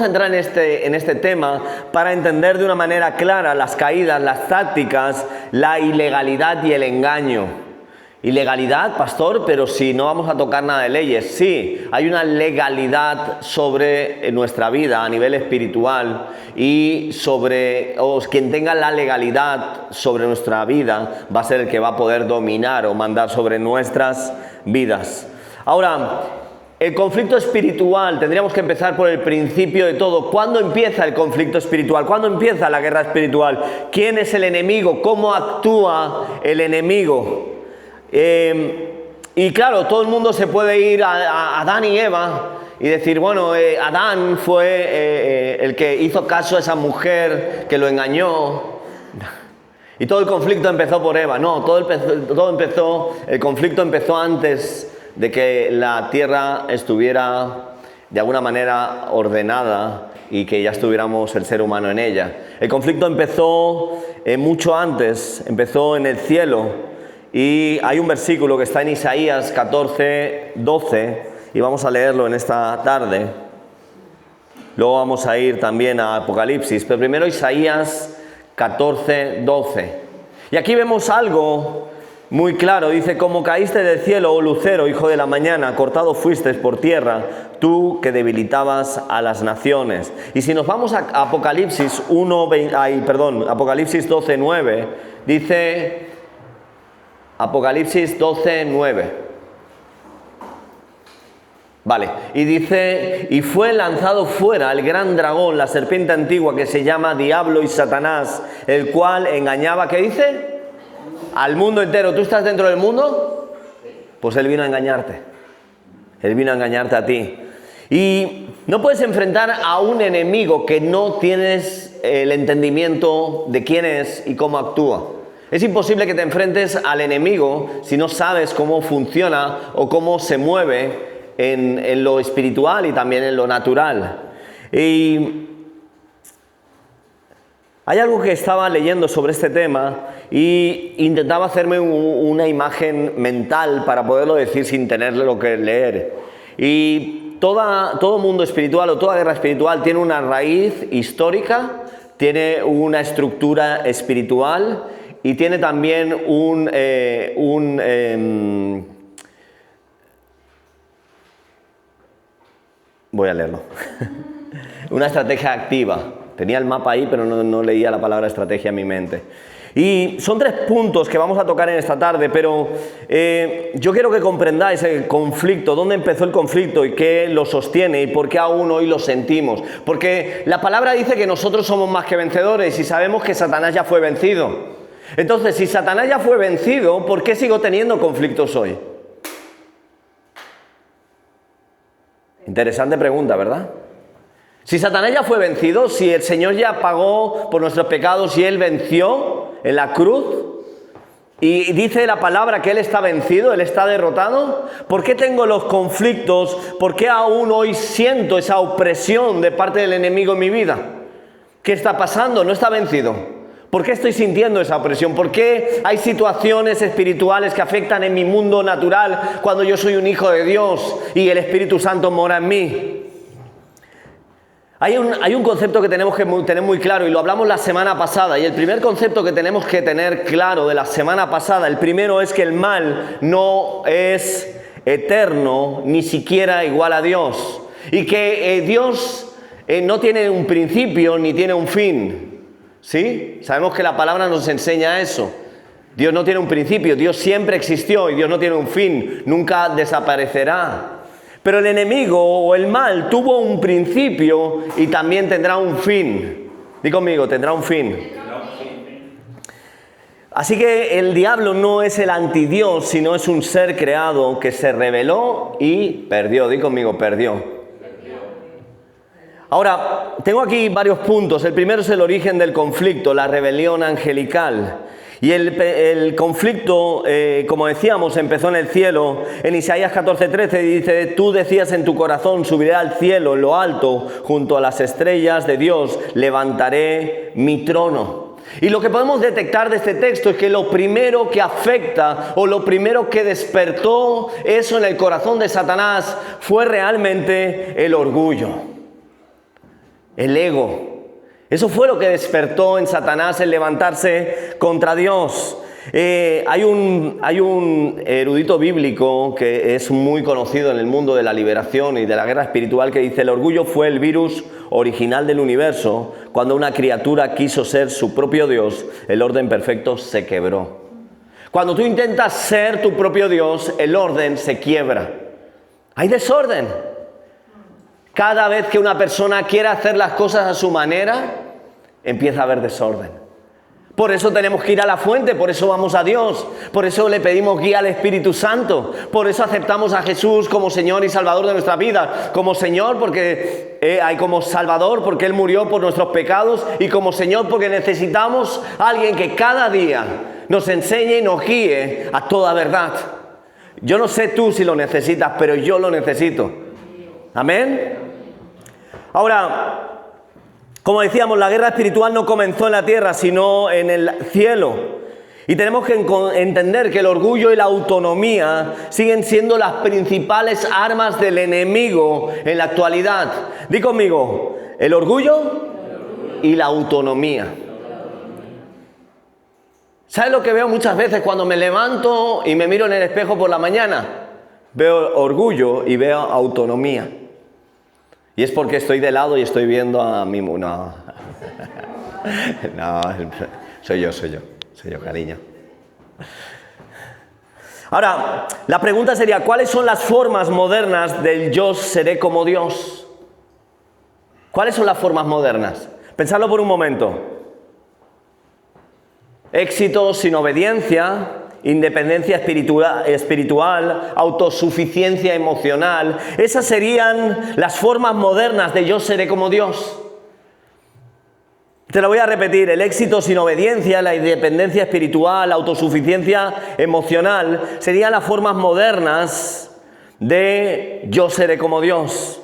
Entrar en este tema para entender de una manera clara las caídas, las tácticas, la ilegalidad y el engaño. Ilegalidad, pastor, pero si no vamos a tocar nada de leyes. Sí, hay una legalidad sobre nuestra vida a nivel espiritual y sobre quien tenga la legalidad sobre nuestra vida va a ser el que va a poder dominar o mandar sobre nuestras vidas. Ahora, el conflicto espiritual, tendríamos que empezar por el principio de todo. ¿Cuándo empieza el conflicto espiritual? ¿Cuándo empieza la guerra espiritual? ¿Quién es el enemigo? ¿Cómo actúa el enemigo? Y claro, todo el mundo se puede ir a Adán y Eva y decir, bueno, Adán fue el que hizo caso a esa mujer que lo engañó. Y todo el conflicto empezó por Eva. No, el conflicto empezó antes de que la tierra estuviera de alguna manera ordenada y que ya estuviéramos el ser humano en ella. El conflicto empezó mucho antes, empezó en el cielo, y hay un versículo que está en Isaías 14, 12 y vamos a leerlo en esta tarde. Luego vamos a ir también a Apocalipsis, pero primero Isaías 14, 12. Y aquí vemos algo muy claro, dice: como caíste del cielo, oh lucero, hijo de la mañana, cortado fuiste por tierra, tú que debilitabas a las naciones. Y si nos vamos a Apocalipsis 12, 9, dice Apocalipsis 12, 9. Vale, y dice: y fue lanzado fuera el gran dragón, la serpiente antigua, que se llama Diablo y Satanás, el cual engañaba, ¿qué dice? Al mundo entero. ¿Tú estás dentro del mundo? Pues él vino a engañarte. Él vino a engañarte a ti. Y no puedes enfrentar a un enemigo que no tienes el entendimiento de quién es y cómo actúa. Es imposible que te enfrentes al enemigo si no sabes cómo funciona o cómo se mueve en lo espiritual y también en lo natural. Y hay algo que estaba leyendo sobre este tema y intentaba hacerme una imagen mental para poderlo decir sin tenerlo que leer. Y todo mundo espiritual o toda guerra espiritual tiene una raíz histórica, tiene una estructura espiritual y tiene también voy a leerlo. Una estrategia activa. Tenía el mapa ahí, pero no leía la palabra estrategia en mi mente. Y son 3 puntos que vamos a tocar en esta tarde, pero yo quiero que comprendáis el conflicto, dónde empezó el conflicto y qué lo sostiene y por qué aún hoy lo sentimos. Porque la palabra dice que nosotros somos más que vencedores y sabemos que Satanás ya fue vencido. Entonces, si Satanás ya fue vencido, ¿por qué sigo teniendo conflictos hoy? Interesante pregunta, ¿verdad? Si Satanás ya fue vencido, si el Señor ya pagó por nuestros pecados y Él venció en la cruz, y dice la palabra que Él está vencido, Él está derrotado, ¿por qué tengo los conflictos? ¿Por qué aún hoy siento esa opresión de parte del enemigo en mi vida? ¿Qué está pasando? ¿No está vencido? ¿Por qué estoy sintiendo esa opresión? ¿Por qué hay situaciones espirituales que afectan en mi mundo natural cuando yo soy un hijo de Dios y el Espíritu Santo mora en mí? Hay un concepto que tenemos que tener muy claro y lo hablamos la semana pasada, y el primer concepto que tenemos que tener claro de la semana pasada, el primero es que el mal no es eterno ni siquiera igual a Dios, y que Dios no tiene un principio ni tiene un fin. ¿Sí? Sabemos que la palabra nos enseña eso. Dios no tiene un principio, Dios siempre existió y Dios no tiene un fin, nunca desaparecerá. Pero el enemigo o el mal tuvo un principio y también tendrá un fin. Di conmigo, tendrá un fin. Así que el diablo no es el antidios, sino es un ser creado que se rebeló y perdió. Di conmigo, perdió. Ahora, tengo aquí varios puntos. El primero es el origen del conflicto, la rebelión angelical. Y el conflicto, como decíamos, empezó en el cielo. En Isaías 14:13 dice: tú decías en tu corazón, subiré al cielo, en lo alto, junto a las estrellas de Dios, levantaré mi trono. Y lo que podemos detectar de este texto es que lo primero que afecta o lo primero que despertó eso en el corazón de Satanás fue realmente el orgullo. el ego. Eso fue lo que despertó en Satanás el levantarse contra Dios. Hay un erudito bíblico que es muy conocido en el mundo de la liberación y de la guerra espiritual, que dice: el orgullo fue el virus original del universo. Cuando una criatura quiso ser su propio Dios, el orden perfecto se quebró. Cuando tú intentas ser tu propio Dios, el orden se quiebra. Hay desorden. Cada vez que una persona quiere hacer las cosas a su manera, empieza a haber desorden. Por eso tenemos que ir a la fuente, por eso vamos a Dios, por eso le pedimos guía al Espíritu Santo, por eso aceptamos a Jesús como Señor y Salvador de nuestra vida, como Señor porque como Salvador porque Él murió por nuestros pecados, y como Señor porque necesitamos a alguien que cada día nos enseñe y nos guíe a toda verdad. Yo no sé tú si lo necesitas, pero yo lo necesito. Amén. Ahora, como decíamos, la guerra espiritual no comenzó en la tierra, sino en el cielo. Y tenemos que entender que el orgullo y la autonomía siguen siendo las principales armas del enemigo en la actualidad. Di conmigo: el orgullo y la autonomía. ¿Sabes lo que veo muchas veces cuando me levanto y me miro en el espejo por la mañana? Veo orgullo y veo autonomía. Y es porque estoy de lado y estoy viendo a mi... No, soy yo, cariño. Ahora, la pregunta sería: ¿cuáles son las formas modernas del yo seré como Dios? ¿Cuáles son las formas modernas? Pensadlo por un momento. Éxito sin obediencia, independencia espiritual, autosuficiencia emocional. Esas serían las formas modernas de yo seré como Dios. Te lo voy a repetir: el éxito sin obediencia, la independencia espiritual, la autosuficiencia emocional serían las formas modernas de yo seré como Dios.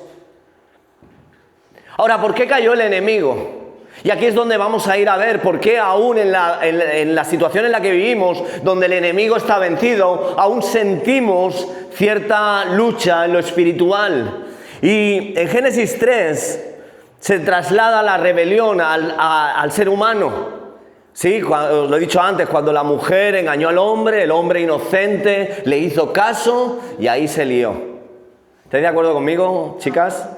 Ahora, ¿por qué cayó el enemigo? Y aquí es donde vamos a ir a ver por qué aún en la situación en la que vivimos, donde el enemigo está vencido, aún sentimos cierta lucha en lo espiritual. Y en Génesis 3 se traslada la rebelión al ser humano. Sí, lo he dicho antes, cuando la mujer engañó al hombre, el hombre inocente le hizo caso y ahí se lió. ¿Estáis de acuerdo conmigo, chicas?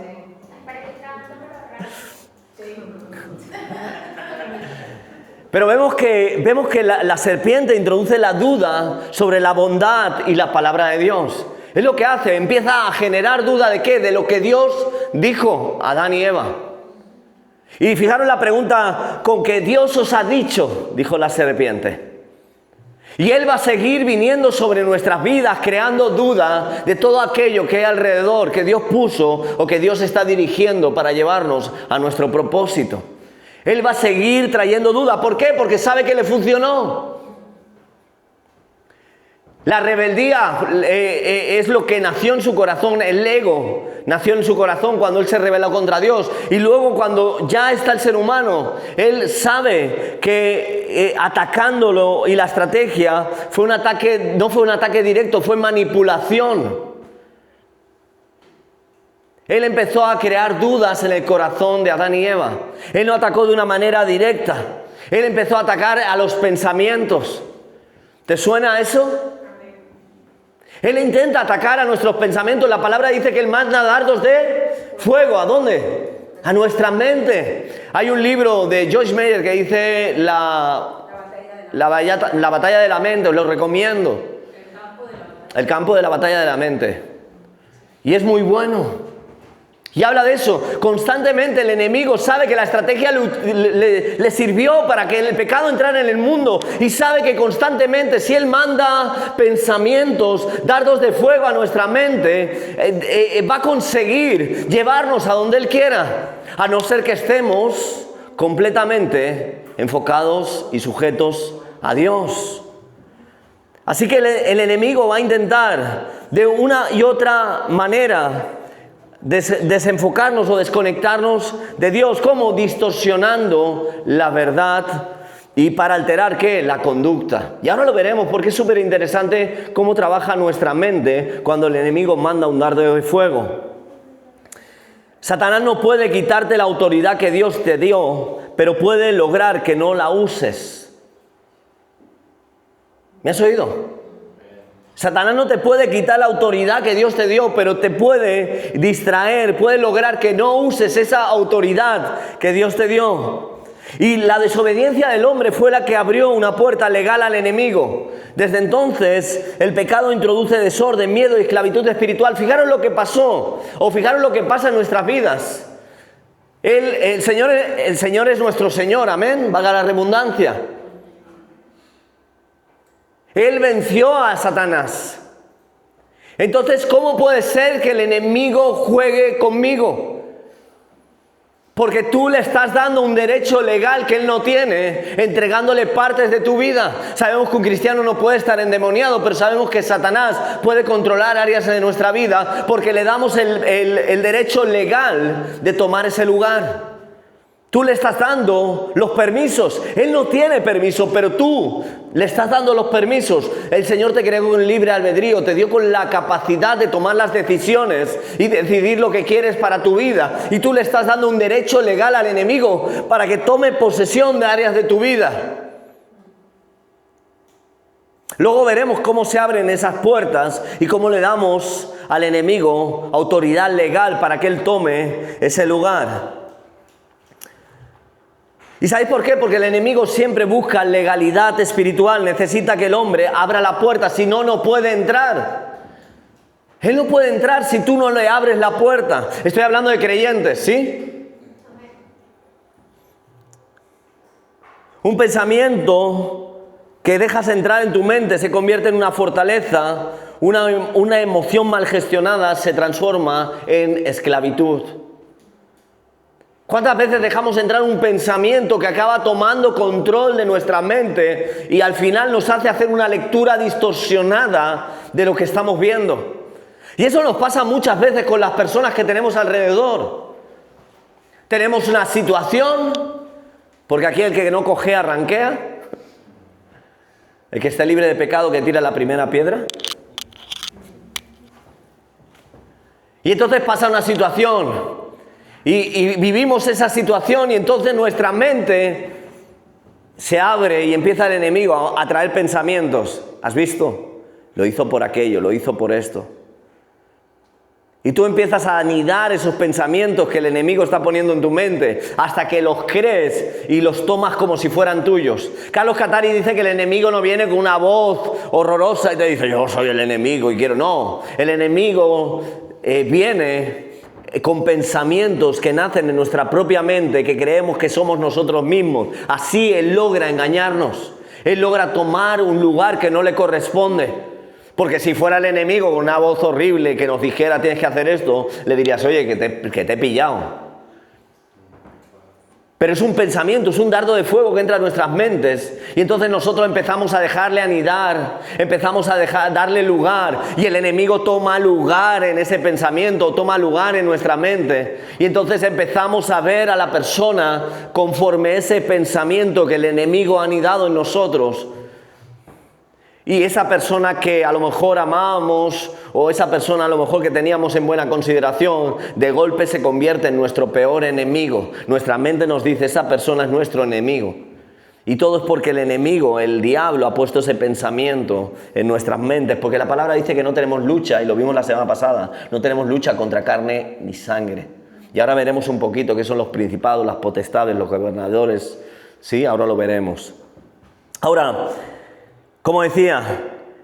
Pero vemos que la serpiente introduce la duda sobre la bondad y la palabra de Dios. Es lo que hace, empieza a generar duda ¿de qué? De lo que Dios dijo a Adán y Eva. Y fijaros la pregunta: ¿con qué Dios os ha dicho? Dijo la serpiente. Y Él va a seguir viniendo sobre nuestras vidas, creando duda de todo aquello que hay alrededor, que Dios puso o que Dios está dirigiendo para llevarnos a nuestro propósito. Él va a seguir trayendo duda. ¿Por qué? Porque sabe que le funcionó. La rebeldía es lo que nació en su corazón. El ego nació en su corazón cuando él se rebeló contra Dios. Y luego, cuando ya está el ser humano, él sabe que atacándolo, y la estrategia fue un ataque, no fue un ataque directo, fue manipulación. Él empezó a crear dudas en el corazón de Adán y Eva. Él no atacó de una manera directa. Él empezó a atacar a los pensamientos. ¿Te suena eso? Él intenta atacar a nuestros pensamientos. La palabra dice que Él manda dardos de fuego. ¿A dónde? A nuestra mente. Hay un libro de Joyce Meyer que dice la batalla de la mente. Os lo recomiendo. El campo de la batalla de la mente. Y es muy bueno. Y habla de eso. Constantemente el enemigo sabe que la estrategia le sirvió para que el pecado entrara en el mundo. Y sabe que constantemente, si él manda pensamientos, dardos de fuego a nuestra mente, va a conseguir llevarnos a donde él quiera. A no ser que estemos completamente enfocados y sujetos a Dios. Así que el enemigo va a intentar de una y otra manera desenfocarnos o desconectarnos de Dios. ¿Cómo? Distorsionando la verdad y para alterar ¿qué? La conducta. Y ahora lo veremos porque es súper interesante cómo trabaja nuestra mente cuando el enemigo manda un dardo de fuego. Satanás no puede quitarte la autoridad que Dios te dio, pero puede lograr que no la uses. ¿Me has oído? Satanás no te puede quitar la autoridad que Dios te dio, pero te puede distraer, puede lograr que no uses esa autoridad que Dios te dio. Y la desobediencia del hombre fue la que abrió una puerta legal al enemigo. Desde entonces, el pecado introduce desorden, miedo y esclavitud espiritual. Fijaros lo que pasó, o fijaros lo que pasa en nuestras vidas. El Señor es nuestro Señor, amén, valga la redundancia. Él venció a Satanás. Entonces, ¿cómo puede ser que el enemigo juegue conmigo? Porque tú le estás dando un derecho legal que él no tiene, entregándole partes de tu vida. Sabemos que un cristiano no puede estar endemoniado, pero sabemos que Satanás puede controlar áreas de nuestra vida porque le damos el derecho legal de tomar ese lugar. Tú le estás dando los permisos. Él no tiene permiso, pero tú le estás dando los permisos. El Señor te creó con libre albedrío, te dio con la capacidad de tomar las decisiones y decidir lo que quieres para tu vida. Y tú le estás dando un derecho legal al enemigo para que tome posesión de áreas de tu vida. Luego veremos cómo se abren esas puertas y cómo le damos al enemigo autoridad legal para que él tome ese lugar. ¿Y sabéis por qué? Porque el enemigo siempre busca legalidad espiritual. Necesita que el hombre abra la puerta, si no, no puede entrar. Él no puede entrar si tú no le abres la puerta. Estoy hablando de creyentes, ¿sí? Un pensamiento que dejas entrar en tu mente se convierte en una fortaleza. Una emoción mal gestionada se transforma en esclavitud. ¿Cuántas veces dejamos entrar un pensamiento que acaba tomando control de nuestra mente y al final nos hace hacer una lectura distorsionada de lo que estamos viendo? Y eso nos pasa muchas veces con las personas que tenemos alrededor. Tenemos una situación, porque aquí el que no cojea ranquea. El que esté libre de pecado que tira la primera piedra. Y entonces pasa una situación. Y vivimos esa situación y entonces nuestra mente se abre y empieza el enemigo a traer pensamientos. ¿Has visto? Lo hizo por aquello, lo hizo por esto. Y tú empiezas a anidar esos pensamientos que el enemigo está poniendo en tu mente hasta que los crees y los tomas como si fueran tuyos. Carlos Catari dice que el enemigo no viene con una voz horrorosa y te dice yo soy el enemigo y quiero. No, el enemigo viene con pensamientos que nacen en nuestra propia mente, que creemos que somos nosotros mismos. Así él logra engañarnos. Él logra tomar un lugar que no le corresponde. Porque si fuera el enemigo con una voz horrible que nos dijera tienes que hacer esto, le dirías, oye, que te he pillado. Pero es un pensamiento, es un dardo de fuego que entra en nuestras mentes y entonces nosotros empezamos a dejarle anidar, empezamos a darle lugar y el enemigo toma lugar en ese pensamiento, toma lugar en nuestra mente y entonces empezamos a ver a la persona conforme ese pensamiento que el enemigo ha anidado en nosotros. Y esa persona que a lo mejor amábamos o esa persona a lo mejor que teníamos en buena consideración, de golpe se convierte en nuestro peor enemigo. Nuestra mente nos dice, esa persona es nuestro enemigo. Y todo es porque el enemigo, el diablo, ha puesto ese pensamiento en nuestras mentes. Porque la palabra dice que no tenemos lucha, y lo vimos la semana pasada, no tenemos lucha contra carne ni sangre. Y ahora veremos un poquito qué son los principados, las potestades, los gobernadores. Sí, ahora lo veremos. Ahora, como decía,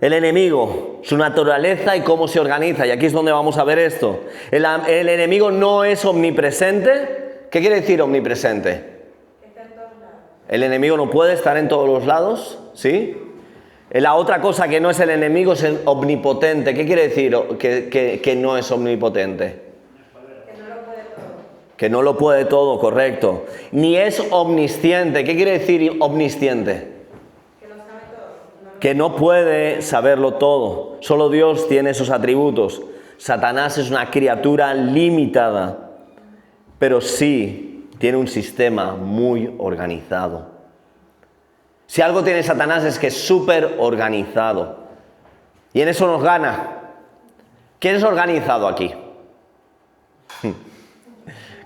el enemigo, su naturaleza y cómo se organiza. Y aquí es donde vamos a ver esto. El enemigo no es omnipresente. ¿Qué quiere decir omnipresente? Está en todos lados. El enemigo no puede estar en todos los lados, ¿sí? La otra cosa que no es el enemigo es el omnipotente. ¿Qué quiere decir que no es omnipotente? Que no lo puede todo. Que no lo puede todo, correcto. Ni es omnisciente. ¿Qué quiere decir omnisciente? Que no puede saberlo todo. Solo Dios tiene esos atributos. Satanás es una criatura limitada, pero sí tiene un sistema muy organizado. Si algo tiene Satanás es que es súper organizado. Y en eso nos gana. ¿Quién es organizado aquí?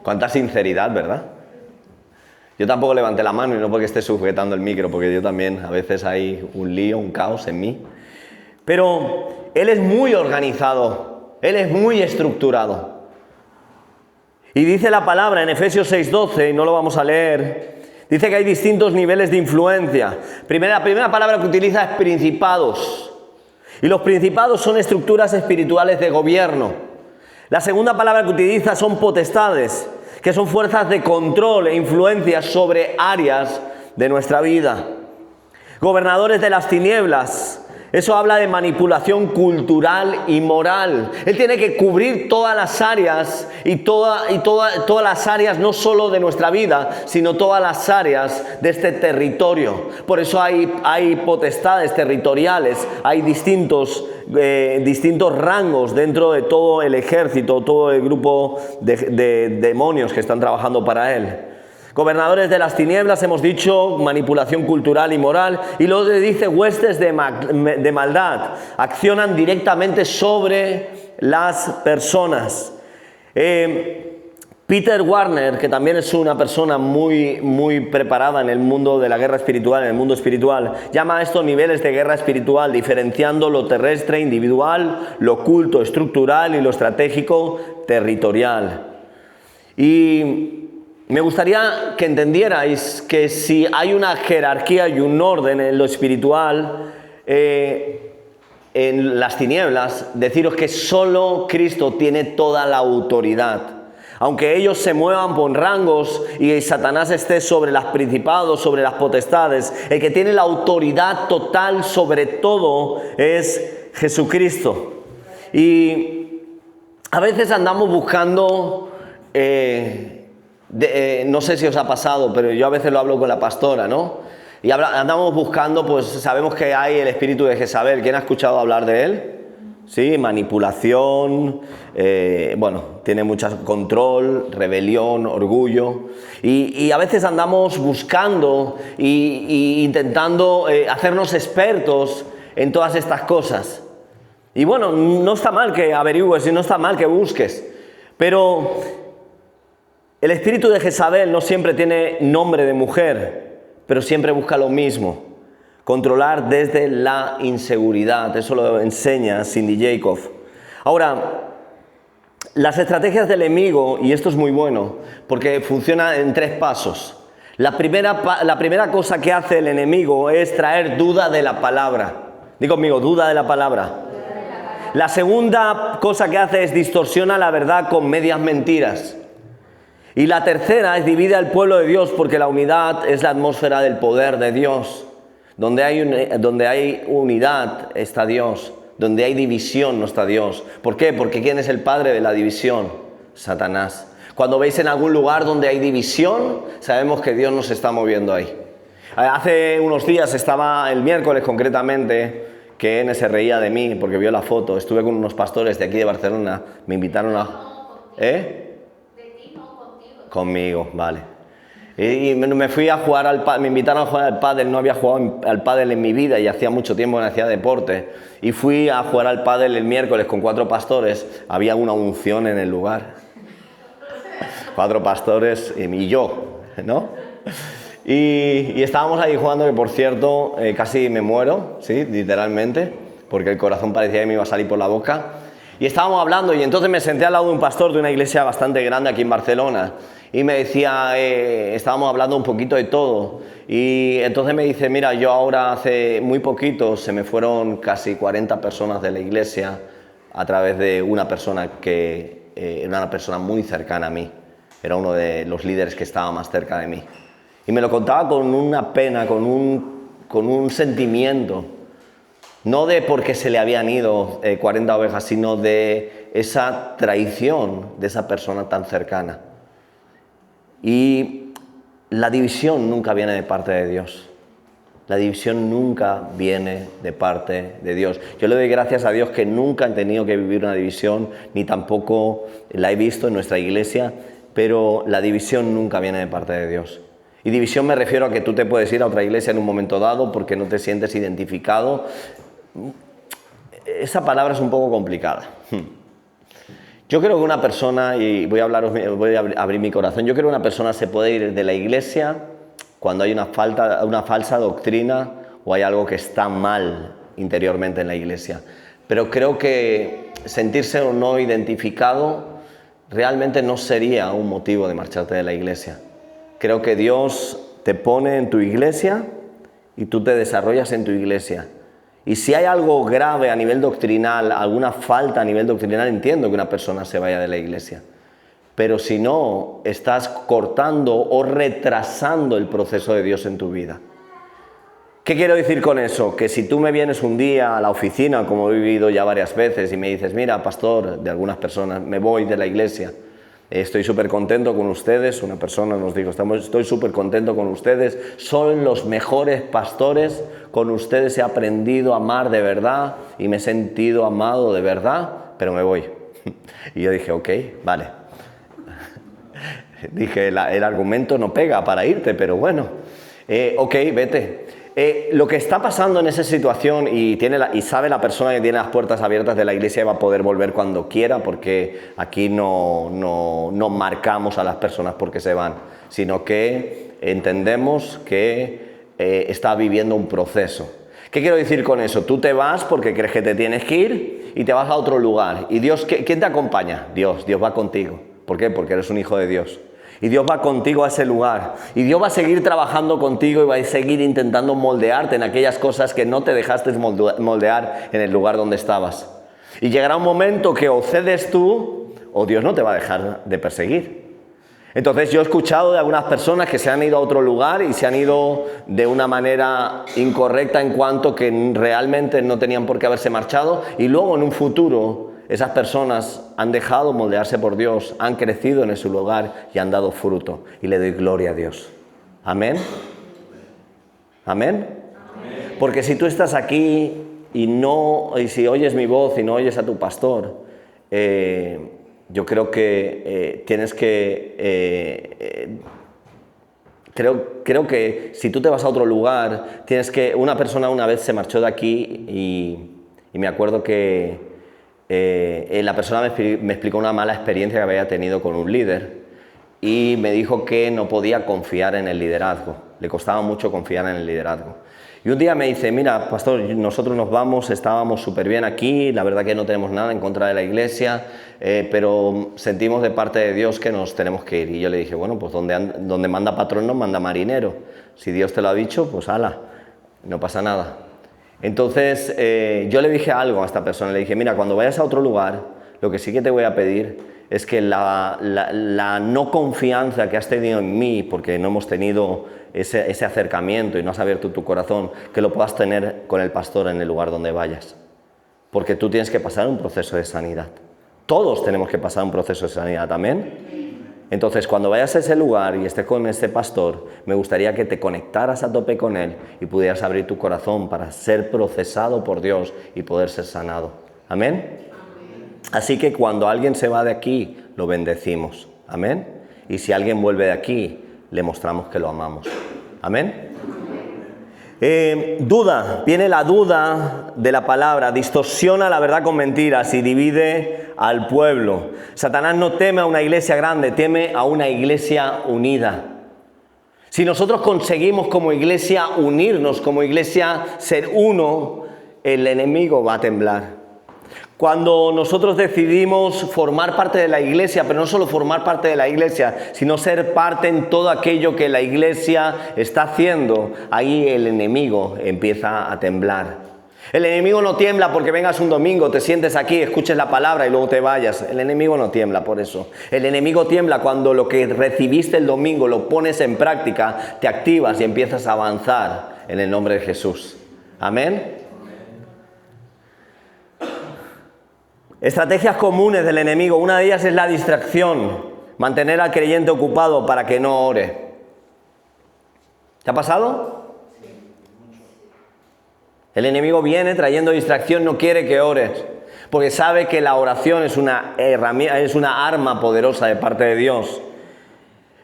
Cuánta sinceridad, ¿verdad? Yo tampoco levanté la mano y no porque esté sujetando el micro, porque yo también a veces hay un lío, un caos en mí. Pero él es muy organizado, él es muy estructurado. Y dice la palabra en Efesios 6:12, y no lo vamos a leer, dice que hay distintos niveles de influencia. La primera palabra que utiliza es principados. Y los principados son estructuras espirituales de gobierno. La segunda palabra que utiliza son potestades, que son fuerzas de control e influencia sobre áreas de nuestra vida. Gobernadores de las tinieblas, eso habla de manipulación cultural y moral. Él tiene que cubrir todas las áreas y todas las áreas no solo de nuestra vida, sino todas las áreas de este territorio. Por eso hay potestades territoriales, hay distintos rangos dentro de todo el ejército, todo el grupo de demonios que están trabajando para él. Gobernadores de las tinieblas, hemos dicho, manipulación cultural y moral. Y luego dice huestes de maldad, accionan directamente sobre las personas. Peter Warner, que también es una persona muy preparada en el mundo de la guerra espiritual, en el mundo espiritual, llama a estos niveles de guerra espiritual, diferenciando lo terrestre, individual, lo oculto, estructural y lo estratégico, territorial. Y me gustaría que entendierais que si hay una jerarquía y un orden en lo espiritual, en las tinieblas, deciros que solo Cristo tiene toda la autoridad. Aunque ellos se muevan por rangos y Satanás esté sobre los principados, sobre las potestades, el que tiene la autoridad total sobre todo es Jesucristo. Y a veces andamos buscando... no sé si os ha pasado, pero yo a veces lo hablo con la pastora, ¿no? Y andamos buscando, pues sabemos que hay el espíritu de Jezabel. ¿Quién ha escuchado hablar de él? Sí, manipulación, tiene mucho control, rebelión, orgullo. Y a veces andamos buscando e intentando hacernos expertos en todas estas cosas. Y bueno, no está mal que averigües y no está mal que busques, pero el espíritu de Jezabel no siempre tiene nombre de mujer, pero siempre busca lo mismo: controlar desde la inseguridad. Eso lo enseña Cindy Jacobs. Ahora, las estrategias del enemigo, y esto es muy bueno, porque funciona en 3 pasos. La primera cosa que hace el enemigo es traer duda de la palabra. Digo conmigo, duda de la palabra. La segunda cosa que hace es distorsiona la verdad con medias mentiras. Y la tercera es divide al pueblo de Dios, porque la unidad es la atmósfera del poder de Dios. Donde hay unidad está Dios. Donde hay división no está Dios. ¿Por qué? Porque ¿quién es el padre de la división? Satanás. Cuando veis en algún lugar donde hay división, sabemos que Dios no se está moviendo ahí. Hace unos días estaba, el miércoles concretamente, que N se reía de mí porque vio la foto. Estuve con unos pastores de aquí de Barcelona. Me invitaron a... Conmigo, vale. Y me fui a jugar al pádel, me invitaron a jugar al pádel. No había jugado al pádel en mi vida y hacía mucho tiempo que no hacía deporte. Y fui a jugar al pádel el miércoles con 4 pastores. Había una unción en el lugar. 4 pastores y yo, ¿no? Y estábamos ahí jugando, que por cierto, casi me muero, sí, literalmente, porque el corazón parecía que me iba a salir por la boca. Y estábamos hablando, y entonces me senté al lado de un pastor de una iglesia bastante grande aquí en Barcelona. Y me decía, estábamos hablando un poquito de todo. Y entonces me dice, mira, yo ahora hace muy poquito se me fueron casi 40 personas de la iglesia a través de una persona que era una persona muy cercana a mí. Era uno de los líderes que estaba más cerca de mí. Y me lo contaba con una pena, con un sentimiento. No de porque se le habían ido 40 ovejas, sino de esa traición de esa persona tan cercana. Y la división nunca viene de parte de Dios. La división nunca viene de parte de Dios. Yo le doy gracias a Dios que nunca he tenido que vivir una división, ni tampoco la he visto en nuestra iglesia, pero la división nunca viene de parte de Dios. Y división me refiero a que tú te puedes ir a otra iglesia en un momento dado porque no te sientes identificado. Esa palabra es un poco complicada. Yo creo que una persona, y voy a abrir mi corazón, yo creo que una persona se puede ir de la iglesia cuando hay una falsa doctrina o hay algo que está mal interiormente en la iglesia. Pero creo que sentirse o no identificado realmente no sería un motivo de marcharte de la iglesia. Creo que Dios te pone en tu iglesia y tú te desarrollas en tu iglesia. Y si hay algo grave a nivel doctrinal, alguna falta a nivel doctrinal, entiendo que una persona se vaya de la iglesia. Pero si no, estás cortando o retrasando el proceso de Dios en tu vida. ¿Qué quiero decir con eso? Que si tú me vienes un día a la oficina, como he vivido ya varias veces, y me dices, mira, pastor, de algunas personas, me voy de la iglesia, estoy súper contento con ustedes, una persona nos dijo, estoy súper contento con ustedes, son los mejores pastores, con ustedes he aprendido a amar de verdad y me he sentido amado de verdad, pero me voy. Y yo dije, ok, vale. Dije, el argumento no pega para irte, pero bueno, ok, vete. Lo que está pasando en esa situación, y sabe la persona que tiene las puertas abiertas de la iglesia, va a poder volver cuando quiera, porque aquí no marcamos a las personas porque se van, sino que entendemos que está viviendo un proceso. ¿Qué quiero decir con eso? Tú te vas porque crees que te tienes que ir y te vas a otro lugar. ¿Y Dios, quién te acompaña? Dios va contigo. ¿Por qué? Porque eres un hijo de Dios. Y Dios va contigo a ese lugar. Y Dios va a seguir trabajando contigo y va a seguir intentando moldearte en aquellas cosas que no te dejaste moldear en el lugar donde estabas. Y llegará un momento que o cedes tú o Dios no te va a dejar de perseguir. Entonces yo he escuchado de algunas personas que se han ido a otro lugar y se han ido de una manera incorrecta en cuanto que realmente no tenían por qué haberse marchado, y luego en un futuro esas personas han dejado moldearse por Dios, han crecido en ese lugar y han dado fruto. Y le doy gloria a Dios. ¿Amén? ¿Amén? Porque si tú estás aquí y si oyes mi voz y no oyes a tu pastor, yo creo que tienes que... Creo que si tú te vas a otro lugar, una persona una vez se marchó de aquí y me acuerdo que la persona me explicó una mala experiencia que había tenido con un líder y me dijo que no podía confiar en el liderazgo, le costaba mucho confiar en el liderazgo. Y un día me dice, mira, pastor, nosotros nos vamos, estábamos súper bien aquí, la verdad que no tenemos nada en contra de la iglesia, pero sentimos de parte de Dios que nos tenemos que ir. Y yo le dije, bueno, pues donde manda patrón no manda marinero. Si Dios te lo ha dicho, pues ala, no pasa nada. Entonces yo le dije algo a esta persona, le dije, mira, cuando vayas a otro lugar, lo que sí que te voy a pedir es que la no confianza que has tenido en mí, porque no hemos tenido ese acercamiento y no has abierto tu corazón, que lo puedas tener con el pastor en el lugar donde vayas. Porque tú tienes que pasar un proceso de sanidad. Todos tenemos que pasar un proceso de sanidad, ¿amén? Entonces, cuando vayas a ese lugar y estés con este pastor, me gustaría que te conectaras a tope con él y pudieras abrir tu corazón para ser procesado por Dios y poder ser sanado. ¿Amén? Así que cuando alguien se va de aquí, lo bendecimos. ¿Amén? Y si alguien vuelve de aquí, le mostramos que lo amamos. ¿Amén? Duda, viene la duda de la palabra, distorsiona la verdad con mentiras y divide al pueblo. Satanás no teme a una iglesia grande, teme a una iglesia unida. Si nosotros conseguimos como iglesia unirnos, como iglesia ser uno, el enemigo va a temblar. Cuando nosotros decidimos formar parte de la iglesia, pero no solo formar parte de la iglesia, sino ser parte en todo aquello que la iglesia está haciendo, ahí el enemigo empieza a temblar. El enemigo no tiembla porque vengas un domingo, te sientes aquí, escuches la palabra y luego te vayas. El enemigo no tiembla por eso. El enemigo tiembla cuando lo que recibiste el domingo lo pones en práctica, te activas y empiezas a avanzar en el nombre de Jesús. Amén. Estrategias comunes del enemigo, una de ellas es la distracción, mantener al creyente ocupado para que no ore. ¿Te ha pasado? El enemigo viene trayendo distracción, no quiere que ores, porque sabe que la oración es una herramienta, es una arma poderosa de parte de Dios.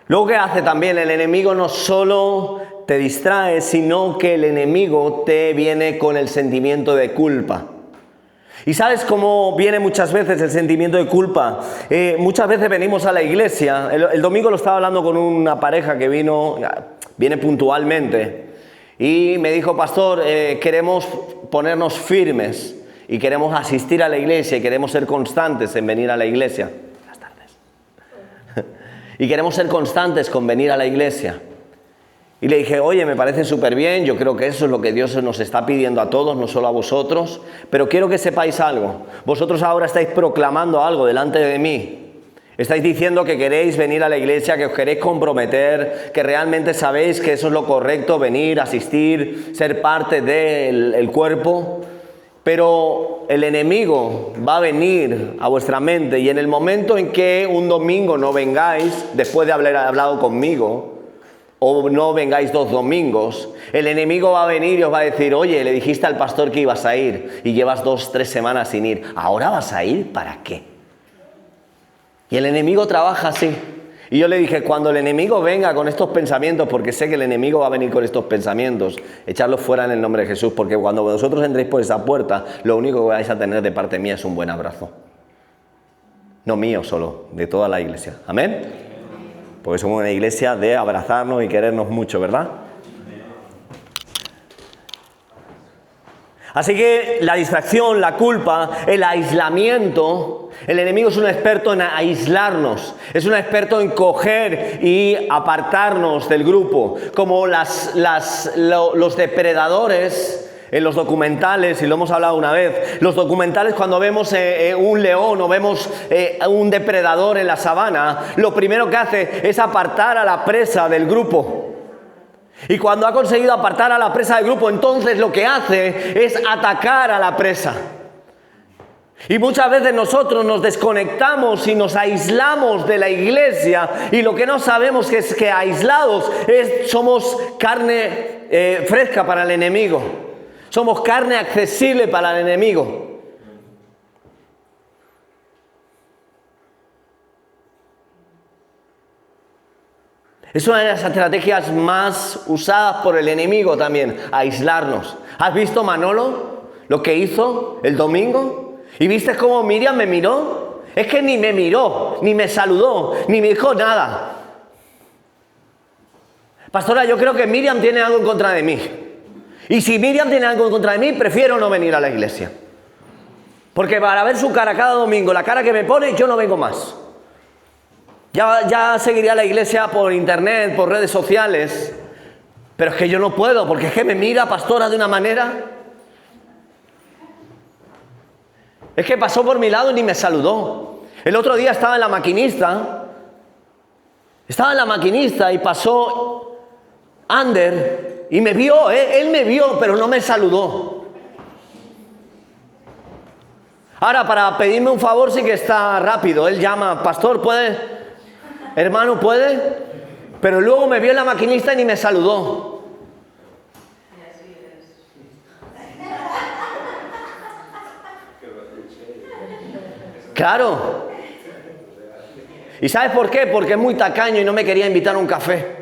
Luego, ¿qué hace también? El enemigo no solo te distrae, sino que el enemigo te viene con el sentimiento de culpa. ¿Y sabes cómo viene muchas veces el sentimiento de culpa? Muchas veces venimos a la iglesia. El domingo lo estaba hablando con una pareja que viene puntualmente. Y me dijo, pastor, queremos ponernos firmes y queremos asistir a la iglesia y queremos ser constantes en venir a la iglesia. Buenas tardes. Y queremos ser constantes con venir a la iglesia. Y le dije, oye, me parece súper bien, yo creo que eso es lo que Dios nos está pidiendo a todos, no solo a vosotros, pero quiero que sepáis algo. Vosotros ahora estáis proclamando algo delante de mí. Estáis diciendo que queréis venir a la iglesia, que os queréis comprometer, que realmente sabéis que eso es lo correcto, venir, asistir, ser parte del cuerpo. Pero el enemigo va a venir a vuestra mente y en el momento en que un domingo no vengáis, después de haber hablado conmigo, o no vengáis 2 domingos, el enemigo va a venir y os va a decir, oye, le dijiste al pastor que ibas a ir y llevas 2-3 semanas sin ir, ¿ahora vas a ir? ¿Para qué? Y el enemigo trabaja así. Y yo le dije, cuando el enemigo venga con estos pensamientos, porque sé que el enemigo va a venir con estos pensamientos, echarlos fuera en el nombre de Jesús, porque cuando vosotros entréis por esa puerta, lo único que vais a tener de parte mía es un buen abrazo. No mío solo, de toda la iglesia. ¿Amén? Porque somos una iglesia de abrazarnos y querernos mucho, ¿verdad? Así que la distracción, la culpa, el aislamiento, el enemigo es un experto en aislarnos, es un experto en coger y apartarnos del grupo, como los depredadores en los documentales, y lo hemos hablado una vez, los documentales cuando vemos un león o vemos un depredador en la sabana, lo primero que hace es apartar a la presa del grupo. Y cuando ha conseguido apartar a la presa del grupo, entonces lo que hace es atacar a la presa. Y muchas veces nosotros nos desconectamos y nos aislamos de la iglesia y lo que no sabemos es que aislados somos carne fresca para el enemigo. Somos carne accesible para el enemigo. Es una de las estrategias más usadas por el enemigo también, aislarnos. ¿Has visto Manolo lo que hizo el domingo? ¿Y viste cómo Miriam me miró? Es que ni me miró, ni me saludó, ni me dijo nada. Pastora, yo creo que Miriam tiene algo en contra de mí. Y si Miriam tiene algo en contra de mí, prefiero no venir a la iglesia. Porque para ver su cara cada domingo, la cara que me pone, yo no vengo más. Ya seguiría la iglesia por internet, por redes sociales, pero es que yo no puedo, porque es que me mira, pastora, de una manera. Es que pasó por mi lado y ni me saludó. El otro día estaba en la maquinista y pasó Ander y me vio, él me vio, pero no me saludó. Ahora, para pedirme un favor sí que está rápido, él llama, pastor, ¿puede? Hermano, ¿puede? Pero luego me vio en la maquinista y ni me saludó. Claro. ¿Y sabes por qué? Porque es muy tacaño y no me quería invitar a un café.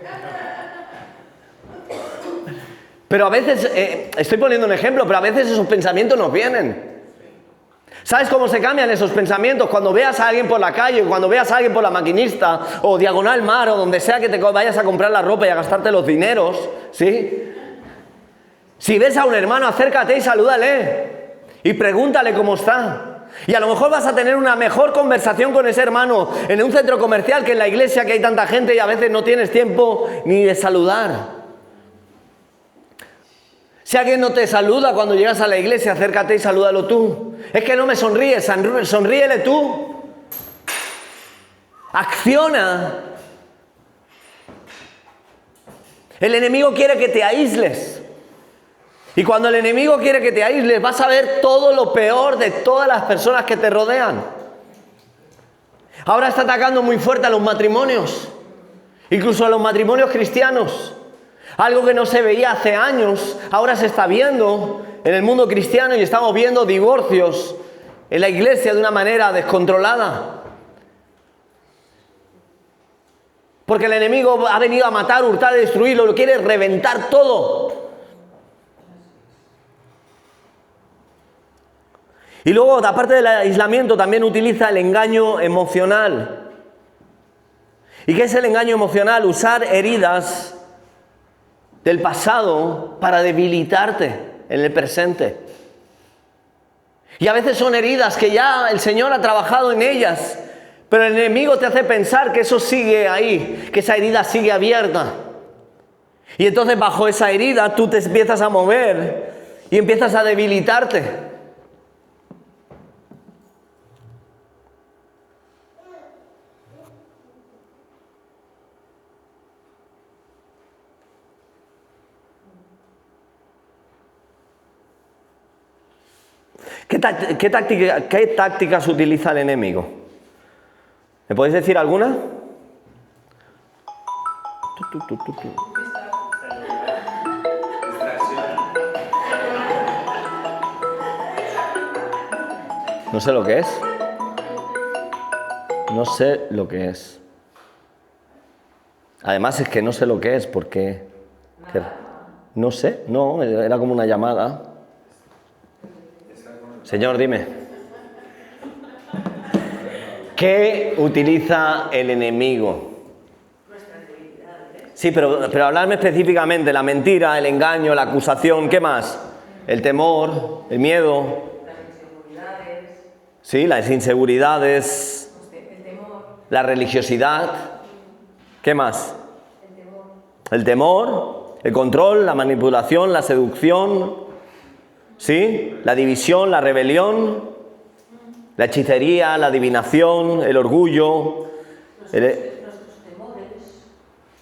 Pero a veces, estoy poniendo un ejemplo, pero a veces esos pensamientos nos vienen. ¿Sabes cómo se cambian esos pensamientos? Cuando veas a alguien por la calle, cuando veas a alguien por la maquinista, o Diagonal Mar, o donde sea que te vayas a comprar la ropa y a gastarte los dineros, ¿sí? Si ves a un hermano, acércate y salúdale. Y pregúntale cómo está. Y a lo mejor vas a tener una mejor conversación con ese hermano en un centro comercial que en la iglesia, que hay tanta gente y a veces no tienes tiempo ni de saludar. Si alguien no te saluda cuando llegas a la iglesia, acércate y salúdalo tú. Es que no me sonríes, sonríele tú. Acciona. El enemigo quiere que te aísles. Y cuando el enemigo quiere que te aísles, vas a ver todo lo peor de todas las personas que te rodean. Ahora está atacando muy fuerte a los matrimonios, incluso a los matrimonios cristianos. Algo que no se veía hace años, ahora se está viendo en el mundo cristiano y estamos viendo divorcios en la iglesia de una manera descontrolada. Porque el enemigo ha venido a matar, hurtar, destruirlo, lo quiere reventar todo. Y luego, aparte del aislamiento, también utiliza el engaño emocional. ¿Y qué es el engaño emocional? Usar heridas del pasado para debilitarte en el presente. Y a veces son heridas que ya el Señor ha trabajado en ellas, pero el enemigo te hace pensar que eso sigue ahí, que esa herida sigue abierta. Y entonces bajo esa herida tú te empiezas a mover y empiezas a debilitarte. ¿Qué tácticas utiliza el enemigo? ¿Me podéis decir alguna? No sé lo que es. No sé lo que es. Además es que no sé lo que es porque... No sé, no, era como una llamada. Señor, dime. ¿Qué utiliza el enemigo? Sí, pero hablarme específicamente. La mentira, el engaño, la acusación, ¿qué más? El temor, el miedo. Las inseguridades. Sí, las inseguridades. El temor. La religiosidad. ¿Qué más? El temor. El temor, el control, la manipulación, la seducción. ¿Sí? La división, la rebelión, la hechicería, la adivinación, el orgullo,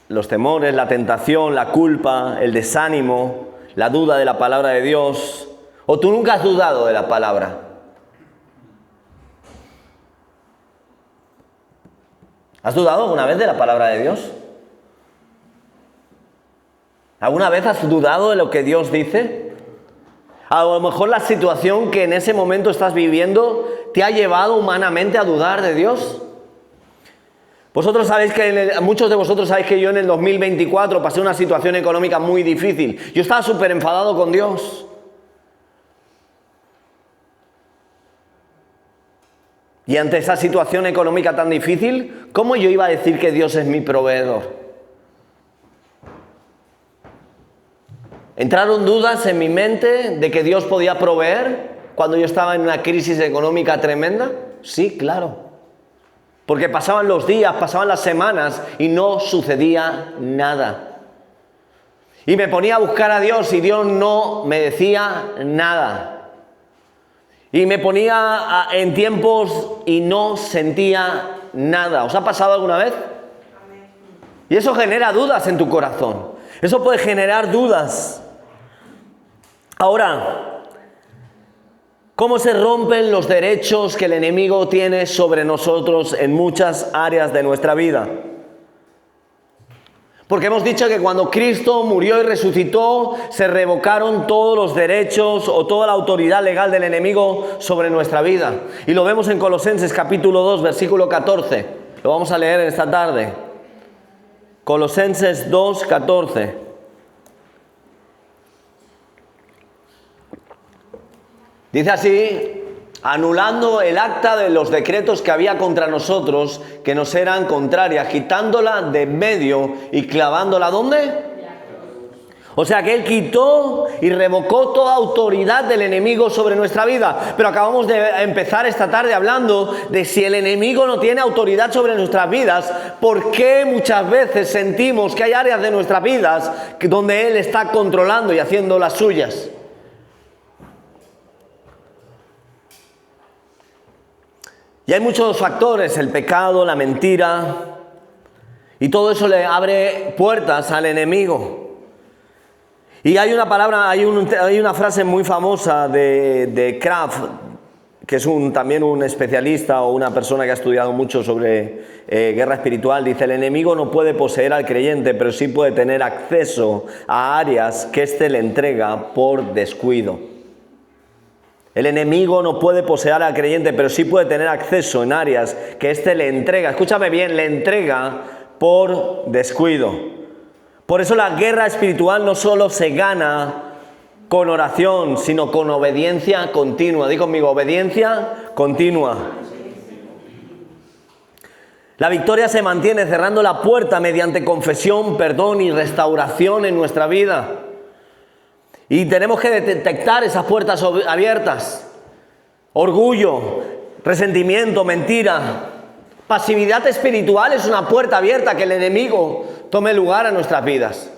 los temores, la tentación, la culpa, el desánimo, la duda de la palabra de Dios. ¿O tú nunca has dudado de la palabra? ¿Has dudado alguna vez de la palabra de Dios? ¿Alguna vez has dudado de lo que Dios dice? A lo mejor la situación que en ese momento estás viviendo te ha llevado humanamente a dudar de Dios. Vosotros sabéis que, muchos de vosotros sabéis que yo en el 2024 pasé una situación económica muy difícil. Yo estaba súper enfadado con Dios. Y ante esa situación económica tan difícil, ¿cómo yo iba a decir que Dios es mi proveedor? ¿Entraron dudas en mi mente de que Dios podía proveer cuando yo estaba en una crisis económica tremenda? Sí, claro. Porque pasaban los días, pasaban las semanas y no sucedía nada. Y me ponía a buscar a Dios y Dios no me decía nada. Y me ponía en tiempos y no sentía nada. ¿Os ha pasado alguna vez? Y eso genera dudas en tu corazón. Eso puede generar dudas. Ahora, ¿cómo se rompen los derechos que el enemigo tiene sobre nosotros en muchas áreas de nuestra vida? Porque hemos dicho que cuando Cristo murió y resucitó, se revocaron todos los derechos o toda la autoridad legal del enemigo sobre nuestra vida. Y lo vemos en Colosenses capítulo 2, versículo 14. Lo vamos a leer esta tarde. Colosenses 2, 14. Dice así: anulando el acta de los decretos que había contra nosotros, que nos eran contrarias, quitándola de en medio y clavándola, ¿dónde? O sea que Él quitó y revocó toda autoridad del enemigo sobre nuestra vida. Pero acabamos de empezar esta tarde hablando de si el enemigo no tiene autoridad sobre nuestras vidas, ¿por qué muchas veces sentimos que hay áreas de nuestras vidas donde Él está controlando y haciendo las suyas? Y hay muchos factores, el pecado, la mentira, y todo eso le abre puertas al enemigo. Y hay una palabra, hay una frase muy famosa de Kraft, que es también un especialista o una persona que ha estudiado mucho sobre guerra espiritual. Dice: el enemigo no puede poseer al creyente, pero sí puede tener acceso a áreas que éste le entrega por descuido. El enemigo no puede poseer al creyente, pero sí puede tener acceso en áreas que éste le entrega. Escúchame bien, le entrega por descuido. Por eso la guerra espiritual no solo se gana con oración, sino con obediencia continua. Di conmigo, obediencia continua. La victoria se mantiene cerrando la puerta mediante confesión, perdón y restauración en nuestra vida. Y tenemos que detectar esas puertas abiertas. Orgullo, resentimiento, mentira, pasividad espiritual es una puerta abierta que el enemigo tome lugar a nuestras vidas.